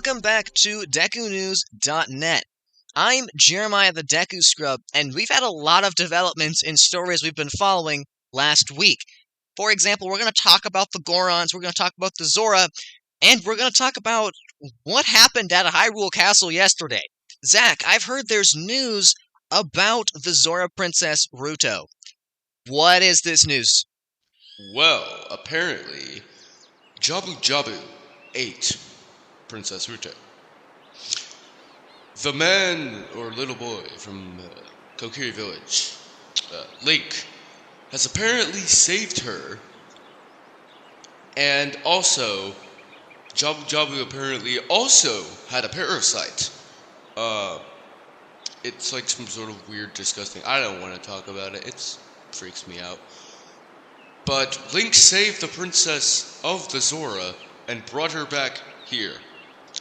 welcome back to DekuNews.net. I'm Jeremiah the Deku Scrub, and we've had a lot of developments in stories we've been following last week. For example, we're going to talk about the Gorons, we're going to talk about the Zora, and we're going to talk about what happened at Hyrule Castle yesterday. Zach, I've heard there's news about the Zora Princess Ruto. What is this news? Well, apparently, Jabu Jabu ate Princess Ruto. The man or little boy from Kokiri Village, Link, has apparently saved her, and also, Jabu Jabu apparently also had a parasite. It's like some sort of weird, disgusting. I don't want to talk about it. It freaks me out. But Link saved the princess of the Zora and brought her back here.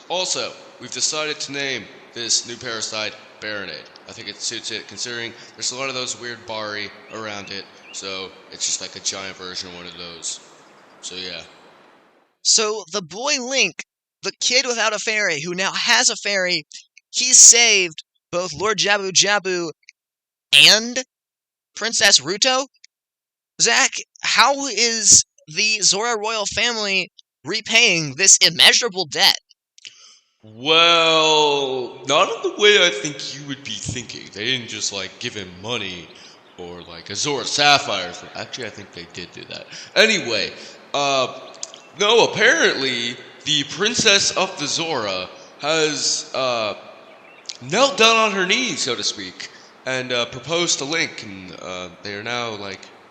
Also, we've decided to name this new parasite Baronade. I think it suits it, considering there's a lot of those weird Bari around it, so it's just like a giant version of one of those. So yeah. So the boy Link, the kid without a fairy who now has a fairy, he saved both Lord Jabu Jabu and Princess Ruto? Zach, how is the Zora royal family repaying this immeasurable debt? Well, not in the way I think you would be thinking. They didn't just, give him money or, a Zora Sapphire. Actually, I think they did do that. Anyway, no, apparently, the Princess of the Zora has, knelt down on her knees, so to speak, and, proposed to Link, and, they are now,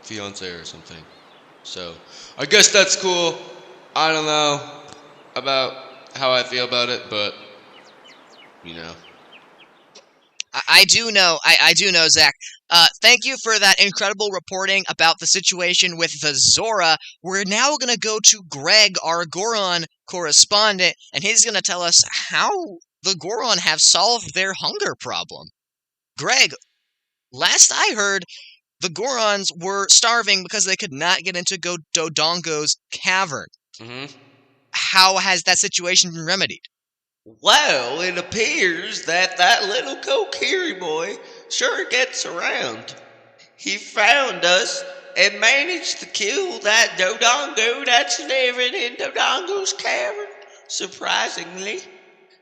fiancé or something. So, I guess that's cool. I don't know about how I feel about it, but, I do know, Zach. Thank you for that incredible reporting about the situation with the Zora. We're now going to go to Greg, our Goron correspondent, and he's going to tell us how the Goron have solved their hunger problem. Greg, last I heard, the Gorons were starving because they could not get into Dodongo's cavern. Mm-hmm. How has that situation been remedied? Well, it appears that little Kokiri boy sure gets around. He found us and managed to kill that Dodongo that's living in Dodongo's cavern, surprisingly.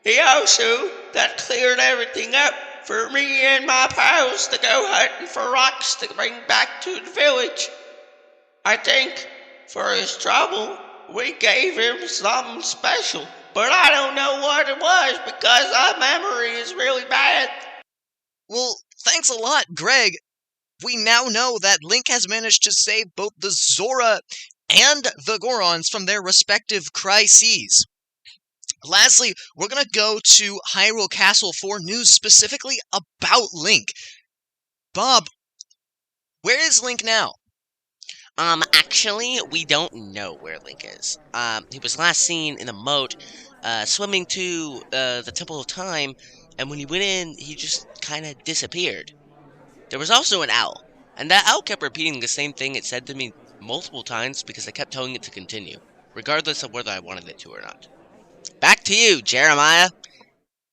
He also cleared everything up for me and my pals to go hunting for rocks to bring back to the village. I think for his trouble, we gave him something special, but I don't know what it was because our memory is really bad. Well, thanks a lot, Greg. We now know that Link has managed to save both the Zora and the Gorons from their respective crises. Lastly, we're going to go to Hyrule Castle for news specifically about Link. Bob, where is Link now? Actually, we don't know where Link is. He was last seen in a moat, swimming to, the Temple of Time, and when he went in, he just kinda disappeared. There was also an owl, and that owl kept repeating the same thing it said to me multiple times because I kept telling it to continue, regardless of whether I wanted it to or not. Back to you, Jeremiah!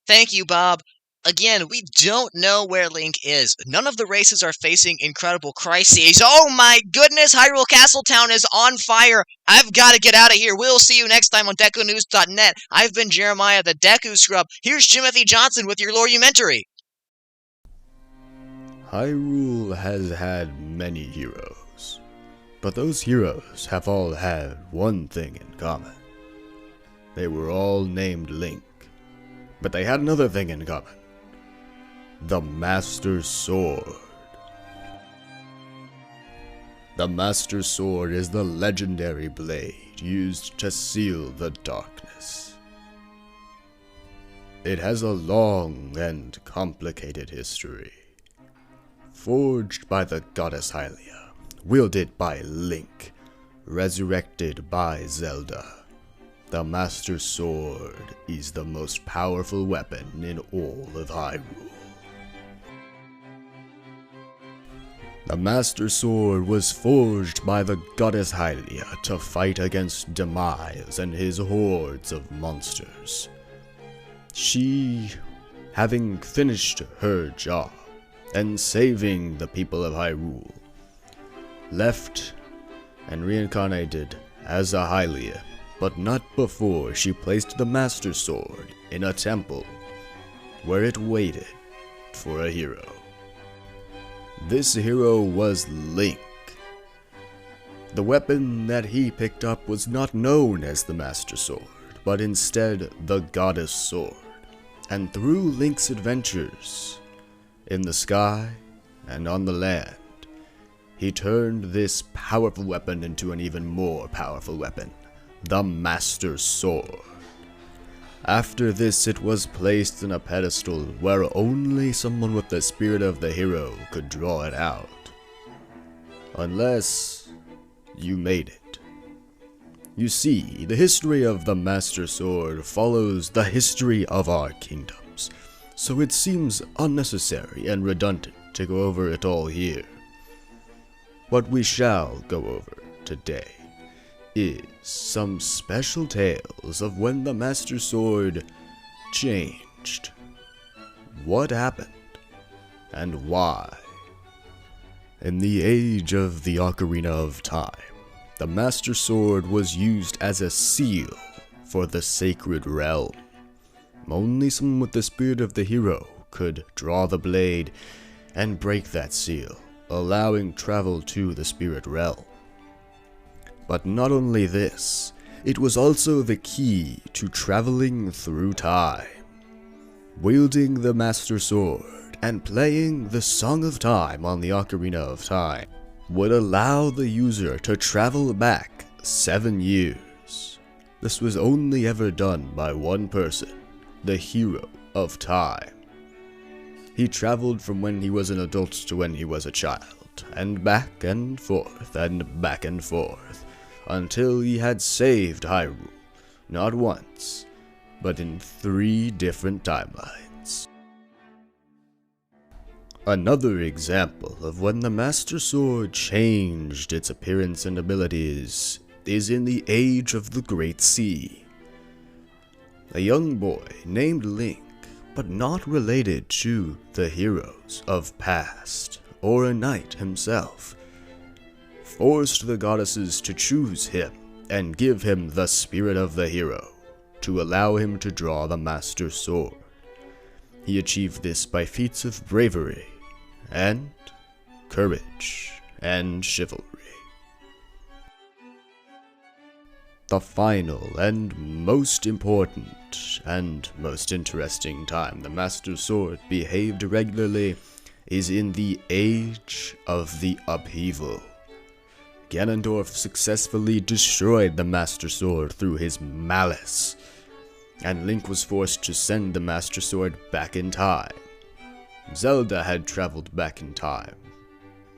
Thank you, Bob. Again, we don't know where Link is. None of the races are facing incredible crises. Oh my goodness, Hyrule Castle Town is on fire. I've got to get out of here. We'll see you next time on DekuNews.net. I've been Jeremiah the Deku Scrub. Here's Jimothy Johnson with your Loreumentary. Hyrule has had many heroes, but those heroes have all had one thing in common. They were all named Link, but they had another thing in common. The Master Sword. The Master Sword is the legendary blade used to seal the darkness. It has a long and complicated history. Forged by the goddess Hylia, wielded by Link, resurrected by Zelda, the Master Sword is the most powerful weapon in all of Hyrule. The Master Sword was forged by the goddess Hylia to fight against Demise and his hordes of monsters. She, having finished her job and saving the people of Hyrule, left and reincarnated as a Hylia, but not before she placed the Master Sword in a temple where it waited for a hero. This hero was Link. The weapon that he picked up was not known as the Master Sword, but instead the Goddess Sword. And through Link's adventures in the sky and on the land, he turned this powerful weapon into an even more powerful weapon, the Master Sword. After this, it was placed in a pedestal where only someone with the spirit of the hero could draw it out. Unless you made it. You see, the history of the Master Sword follows the history of our kingdoms, so it seems unnecessary and redundant to go over it all here. What we shall go over today is some special tales of when the Master Sword changed, what happened, and why. In the age of the Ocarina of Time, the Master Sword was used as a seal for the sacred realm. Only someone with the spirit of the hero could draw the blade and break that seal, allowing travel to the spirit realm. But not only this, it was also the key to traveling through time. Wielding the Master Sword and playing the Song of Time on the Ocarina of Time would allow the user to travel back 7 years. This was only ever done by one person, the Hero of Time. He traveled from when he was an adult to when he was a child, and back and forth, until he had saved Hyrule, not once, but in 3 different timelines. Another example of when the Master Sword changed its appearance and abilities is in the Age of the Great Sea. A young boy named Link, but not related to the heroes of past, or a knight himself, forced the goddesses to choose him and give him the spirit of the hero to allow him to draw the Master Sword. He achieved this by feats of bravery and courage and chivalry. The final and most important and most interesting time the Master Sword behaved irregularly is in the Age of the Upheaval. Ganondorf successfully destroyed the Master Sword through his malice, and Link was forced to send the Master Sword back in time. Zelda had traveled back in time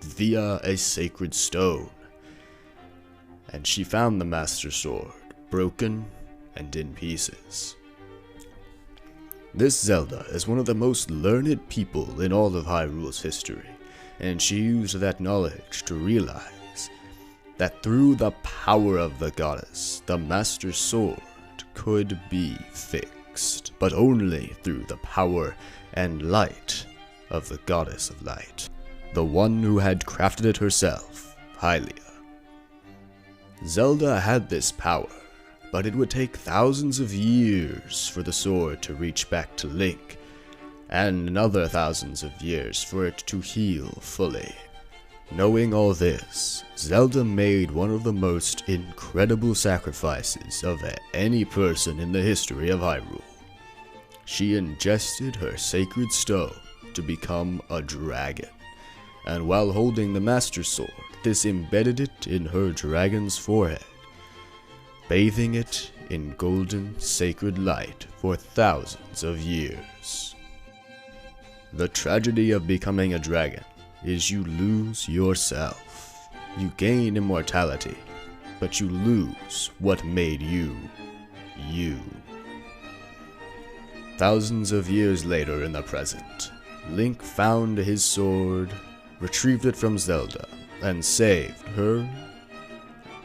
via a sacred stone, and she found the Master Sword broken and in pieces. This Zelda is one of the most learned people in all of Hyrule's history, and she used that knowledge to realize that through the power of the goddess, the Master Sword could be fixed, but only through the power and light of the Goddess of Light, the one who had crafted it herself, Hylia. Zelda had this power, but it would take thousands of years for the sword to reach back to Link, and another thousands of years for it to heal fully. Knowing all this, Zelda made one of the most incredible sacrifices of any person in the history of Hyrule. She ingested her sacred stone to become a dragon, and while holding the Master Sword, this embedded it in her dragon's forehead, bathing it in golden sacred light for thousands of years. The tragedy of becoming a dragon is you lose yourself. You gain immortality, but you lose what made you, you. Thousands of years later in the present, Link found his sword, retrieved it from Zelda, and saved her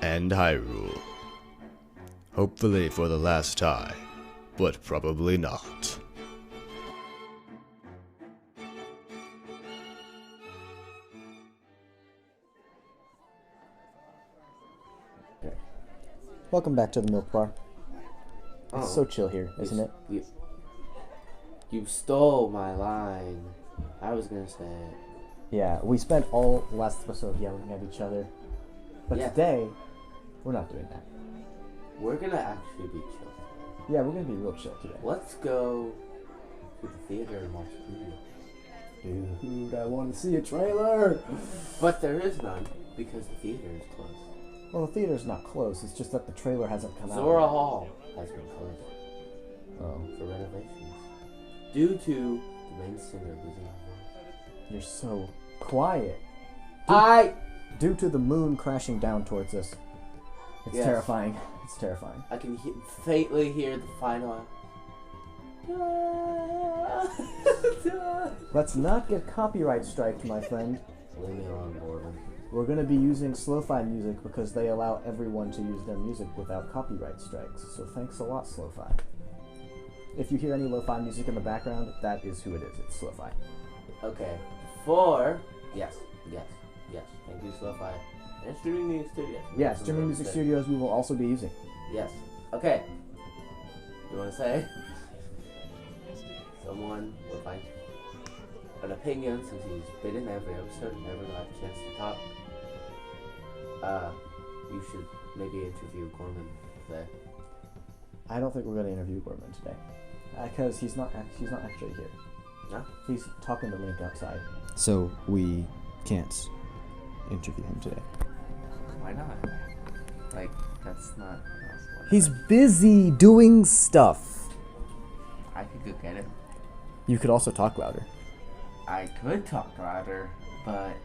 and Hyrule. Hopefully for the last time, but probably not. Welcome back to the Milk Bar. It's Oh. so chill here, isn't it? You stole my line. I was gonna say it. Yeah, we spent all last episode yelling at each other. But Yeah. today, we're not doing that. We're gonna actually be chill. Yeah, we're gonna be real chill today. Let's go to the theater and watch a movie. Dude, I want to see a trailer! But there is none because the theater is closed. Well, the theater's not closed, it's just that the trailer hasn't come out. Zora Hall has been closed Oh, for renovations due to the main singer losing her voice. you're so quiet. Due Due to the moon crashing down towards us. It's Yes. terrifying. It's terrifying. I can faintly hear the final. Let's not get copyright striked, my friend. Leave me alone, Gordon. We're going to be using Lo-Fi music because they allow everyone to use their music without copyright strikes. So thanks a lot, Lo-Fi. If you hear any Lo-Fi music in the background, that is who it is. It's Lo-Fi. Okay. Yes. Thank you, Lo-Fi. And Streaming Music Studios. Yeah, Streaming Music Studios we will also be using. Yes. Okay. You want to say? Someone will find an opinion since he's been in every episode and never got a chance to talk. You should maybe interview Gorman today. I don't think we're going to interview Gorman today. Because he's not actually here. No? He's talking to Link outside. So we can't interview him today. Why not? Like, that's not... He's busy doing stuff. I could go get him. You could also talk louder. I could talk louder, but...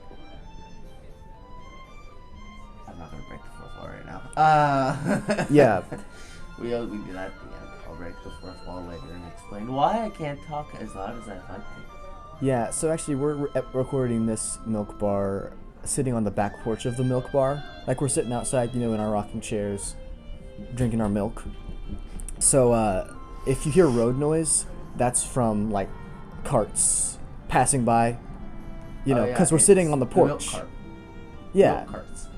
I'm not gonna break the fourth wall right now. Yeah. We do that at the end. I'll break the fourth wall later and explain why I can't talk as loud as I'd like to. Yeah, so actually we're recording this Milk Bar sitting on the back porch of the Milk Bar. Like we're sitting outside, in our rocking chairs, drinking our milk. So if you hear road noise, that's from like carts passing by, because we're sitting on the porch. Milk cart. Yeah, Milk carts.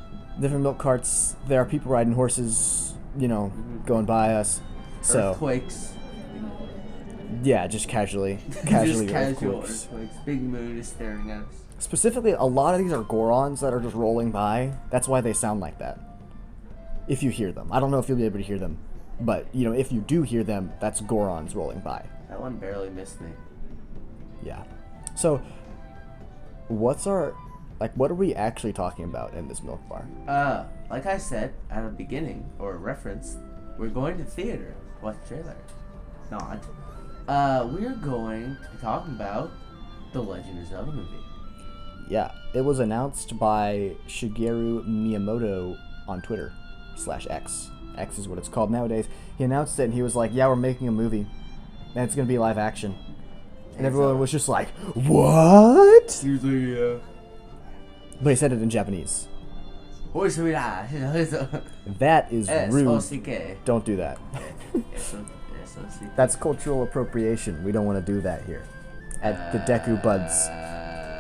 different milk carts. There are people riding horses, going by us. So Earthquakes. yeah, just casually Just casual earthquakes. earthquakes. Big moon is staring at us. Specifically, a lot of these are Gorons that are just rolling by. That's why they sound like that. If you hear them. I don't know if you'll be able to hear them. But, if you do hear them, that's Gorons rolling by. That one barely missed me. Yeah. So, what are we actually talking about in this Milk Bar? Like I said at the beginning, or reference, we're going to theater. Watch the trailer. Not. We're going to be talking about the Legend of Zelda movie. Yeah, it was announced by Shigeru Miyamoto on Twitter /X. X is what it's called nowadays. He announced it and he was like, yeah, we're making a movie. And it's going to be live action. And everyone was just like, what? Usually, But he said it in Japanese. That That is rude. S-O-C-K. Don't do that. S-O-C-K. That's cultural appropriation. We don't want to do that here. At the Deku Buds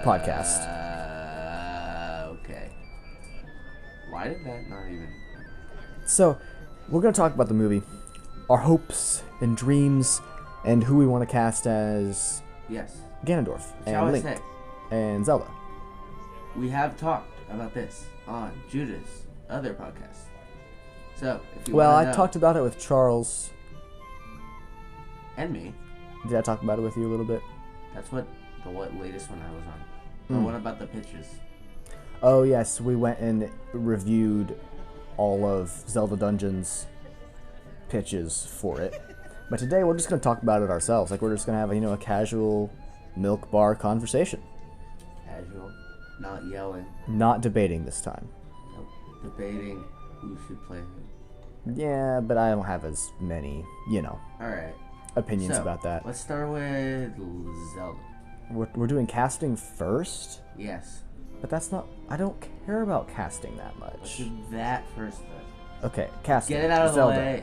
podcast. Okay. Why did that not even... So, we're going to talk about the movie. Our hopes and dreams and who we want to cast as Yes. Ganondorf Shall and I Link say, and Zelda. we have talked about this on Judah's other podcast. So, if you Well, want I to know, talked about it with Charles. and me, Did I talk about it with you a little bit? that's what the latest one I was on. The Hmm. one about the pictures. Oh, yes, we went and reviewed all of Zelda Dungeon's pitches for it. But today we're just going to talk about it ourselves. Like, we're just going to have a casual Milk Bar conversation. Casual. Not yelling. Not debating this time. Nope. Debating who should play who. Yeah, but I don't have as many, Alright. opinions So, about that. let's start with Zelda. We're doing casting first, Yes. but that's not... I don't care about casting that Let's much. do that first, though. Okay, casting. Get it out of Zelda. the way.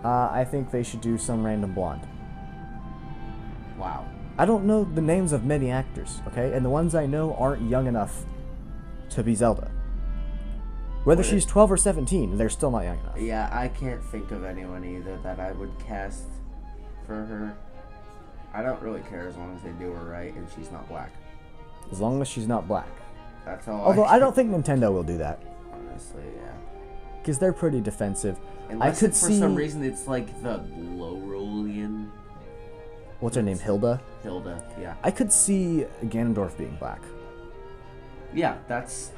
I think they should do some random blonde. Wow. I don't know the names of many actors, okay? And the ones I know aren't young enough to be Zelda. Whether she's 12 or 17, they're still not young enough. Yeah, I can't think of anyone either that I would cast for her. I don't really care as long as they do her right and she's not black. As long as she's not black. That's all. Although I don't think Nintendo will do that. Honestly, yeah. Because they're pretty defensive. Unless I could for see... some reason it's like the Loreumentary. What's her name? Hilda? Hilda, yeah. I could see Ganondorf being black. Yeah, that's...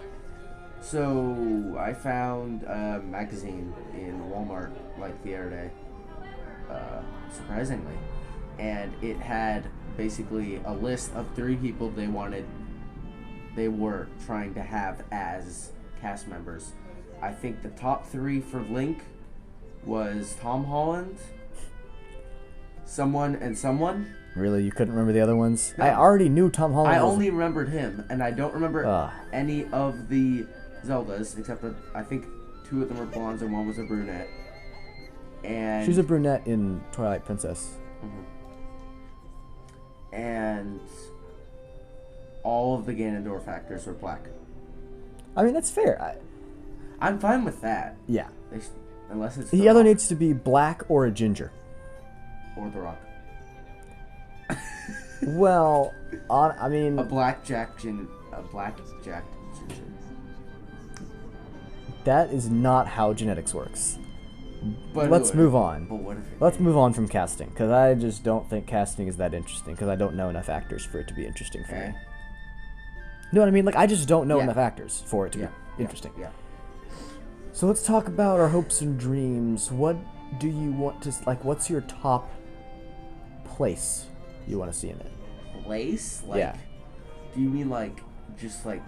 So, I found a magazine in Walmart, like, the other day. Surprisingly. And it had basically a list of 3 people they were trying to have as cast members. I think the top 3 for Link was Tom Holland, someone, and someone. Really? You couldn't remember the other ones? No. I already knew Tom Holland. I only remembered him, and I don't remember any of the Zeldas, except that I think 2 of them were blondes and 1 was a brunette. And she's a brunette in Twilight Princess. And all of the Ganondorf actors were black. I mean, that's fair. I'm fine with that. Yeah. Unless it's The other needs to be black or a ginger. or The Rock. Well, I mean... A black Jack Ginger. That is not how genetics works. But Let's move on. But what if Let's move on from casting, because I just don't think casting is that interesting, because I don't know enough actors for it to be interesting for me. You know what I mean? Like, I just don't know enough actors for it to be interesting. Yeah. So let's talk about our hopes and dreams. What do you want to... Like, what's your top place you want to see in it? Place? Like, yeah. Do you mean, like, just, like,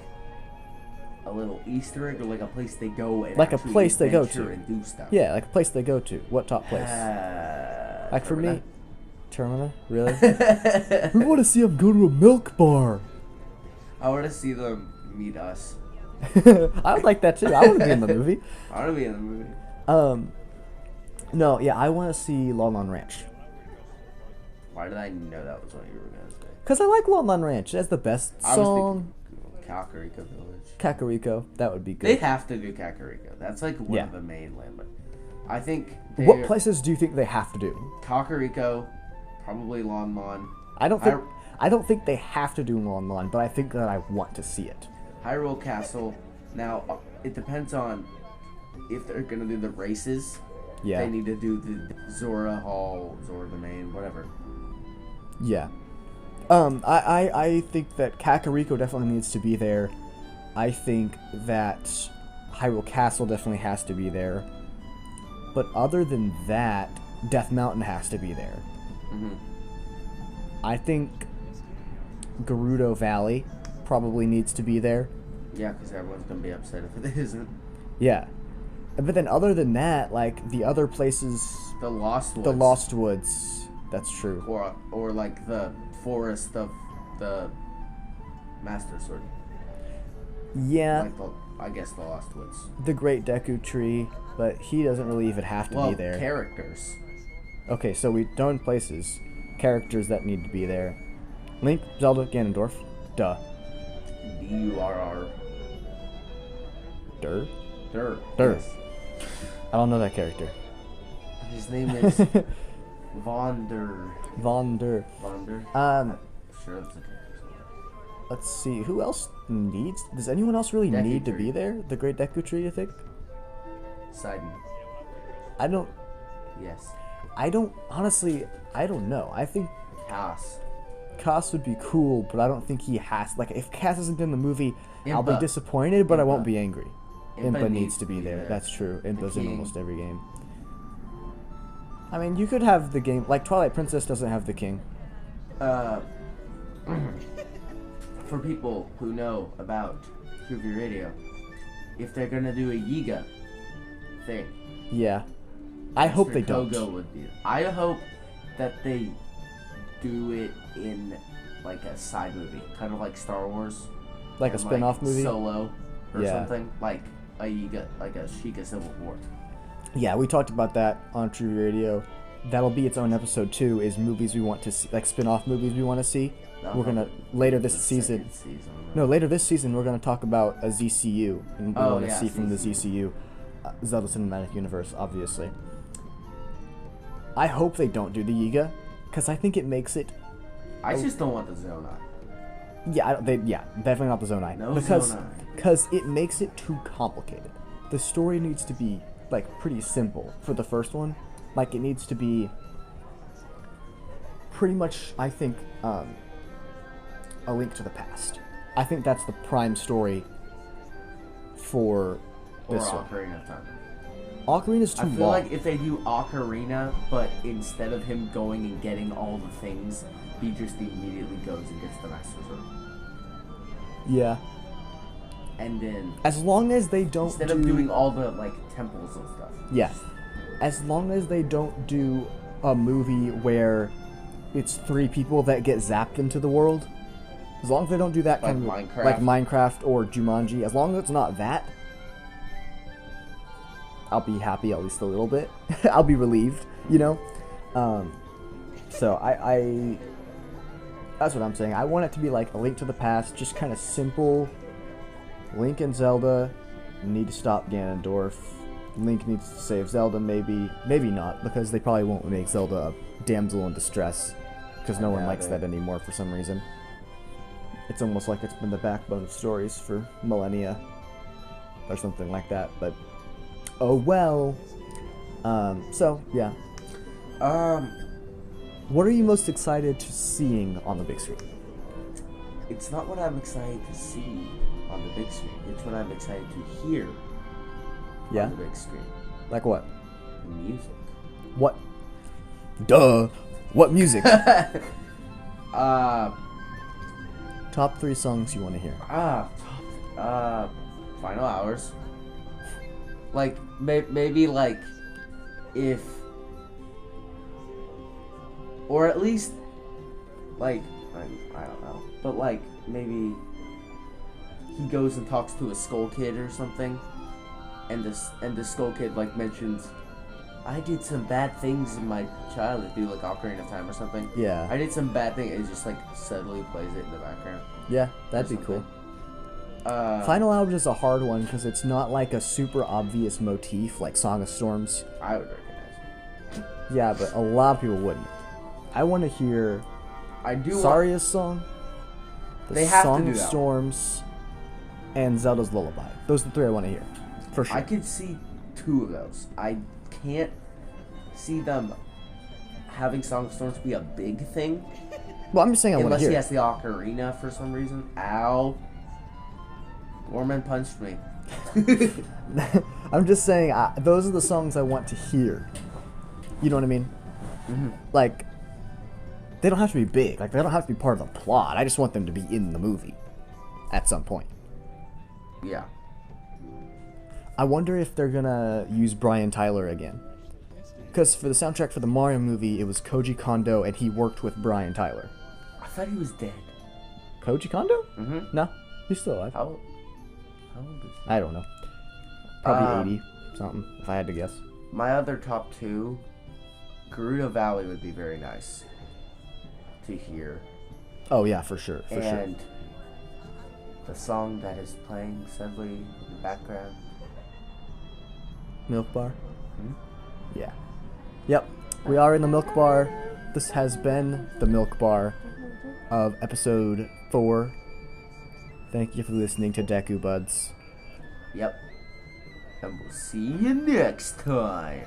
a little Easter egg, or like a place they go and like a actually place they go adventure to and do stuff? Yeah, like a place they go to. What top place? Like for me, Termina. Really? We want to see them go to a milk bar. I want to see them meet us. I would like that too. I want to be in the movie. I want to be in the movie. No, yeah, I want to see Lon Lon Ranch. Why did I know that was what you were gonna say? Cause I like Lon Lon Ranch. It has the best song. Kakariko Village. Kakariko, that would be good. They have to do Kakariko. That's like one of the main landmarks. I think. What places do you think they have to do? Kakariko, probably Lon Lon. I don't think they have to do Lon Lon, but I think that I want to see it. Hyrule Castle. Now it depends on if they're gonna do the races. Yeah. They need to do the Zora Hall, Zora the Main, whatever. Yeah. I think that Kakariko definitely needs to be there. I think that Hyrule Castle definitely has to be there. But other than that, Death Mountain has to be there. I think Gerudo Valley probably needs to be there. Yeah, because everyone's going to be upset if it isn't. Yeah. But then other than that, like, the other places... The Lost Woods. The Lost Woods. That's true. Or like, the forest of the Master Sword. Yeah. Like I guess the Lost Woods. The Great Deku Tree, but he doesn't really even have to be there. Characters. Okay, so we done places. Characters that need to be there. Link, Zelda, Ganondorf. Duh. D-U-R-R. Dur? Dur. Dur. Yes. I don't know that character. His name is Vonder. Vonder. Sure, that's a character. Let's see. Who else needs... Does anyone else really Deku need to Tree. be there? The Great Deku Tree, you think? Sidon. I don't... Yes. Honestly, I don't know. I think Cass would be cool, but I don't think he has... Like, if Cass isn't in the movie, I'll be disappointed, but I won't be angry. Impa needs to be there. That's true. Impa's in almost every game. I mean, you could have the game... Like, Twilight Princess doesn't have the king. For people who know about QV Radio, if they're gonna do a Yiga thing... Yeah. I hope they don't. Kogo would be. I hope that they do it in like a side movie, kind of like Star Wars, like a spin-off movie, Solo, or something like a Yiga, like a Sheikah Civil War. Yeah, we talked about that on True Radio. That'll be its own episode too. Is movies we want to see, like spin-off movies we want to see. we're gonna later this season. Later this season we're gonna talk about a ZCU, and we want to see from the ZCU, Zelda Cinematic Universe, obviously. I hope they don't do the Yiga, because I think it makes it. I just don't want the Zonai. Yeah, definitely not the Zonai. No because Zonai. Because it makes it too complicated. The story needs to be like pretty simple for the first one. Like it needs to be pretty much, I think, A Link to the Past. I think that's the prime story for this one. Ocarina of Time. Ocarina's too long. I feel like if they do Ocarina, but instead of him going and getting all the things, he just immediately goes and gets the Master Sword. Yeah. And then as long as they don't instead of doing all the like temples and stuff. Yeah. As long as they don't do a movie where it's 3 people that get zapped into the world. As long as they don't do that kind of Minecraft. like Minecraft or Jumanji, as long as it's not that, I'll be happy at least a little bit. I'll be relieved, you know? So I that's what I'm saying. I want it to be like A Link to the Past, just kind of simple. Link and Zelda need to stop Ganondorf. Link needs to save Zelda, maybe not, because they probably won't make Zelda a damsel in distress, because no one likes that anymore for some reason. It's almost like it's been the backbone of stories for millennia, or something like that, but oh well. So, yeah. What are you most excited to seeing on the big screen? It's not what I'm excited to see on the big screen. It's what I'm excited to hear on the big screen. Like what? Music. What? Duh. What music? Top 3 songs you want to hear. Final Hours. Like, maybe, like, if... Or at least, like, I don't know. But, like, maybe he goes and talks to a Skull Kid or something. And the Skull Kid, like, mentions, I did some bad things in my childhood. Do, like, Ocarina of Time or something. Yeah. I did some bad thing. It just, like, subtly plays it in the background. Yeah, that'd be cool. Final Hours is a hard one because it's not like a super obvious motif like Song of Storms. I would recognize it. Yeah, but a lot of people wouldn't. I want to hear Saria's song, the Song of Storms, and Zelda's Lullaby. Those are the 3 I want to hear, for sure. I could see 2 of those. I can't see them having Song of Storms be a big thing. Well, I'm just saying I want to hear. Unless he has the ocarina for some reason. Ow. Gorman punched me. I'm just saying, those are the songs I want to hear. You know what I mean? Mm-hmm. Like, they don't have to be big. Like, they don't have to be part of the plot. I just want them to be in the movie at some point. Yeah. I wonder if they're gonna use Brian Tyler again. Because for the soundtrack for the Mario movie, it was Koji Kondo, and he worked with Brian Tyler. I thought he was dead. Koji Kondo? Mm-hmm. No, he's still alive. How old is he? I don't know. Probably 80 something, if I had to guess. My other top 2, Gerudo Valley would be very nice to hear. Oh yeah, for sure, and the song that is playing sadly in the background. Milk Bar? Hmm? Yeah. Yep, we are in the Milk Bar. This has been the Milk Bar of episode 4. Thank you for listening to Deku Buds. Yep. And we'll see you next time.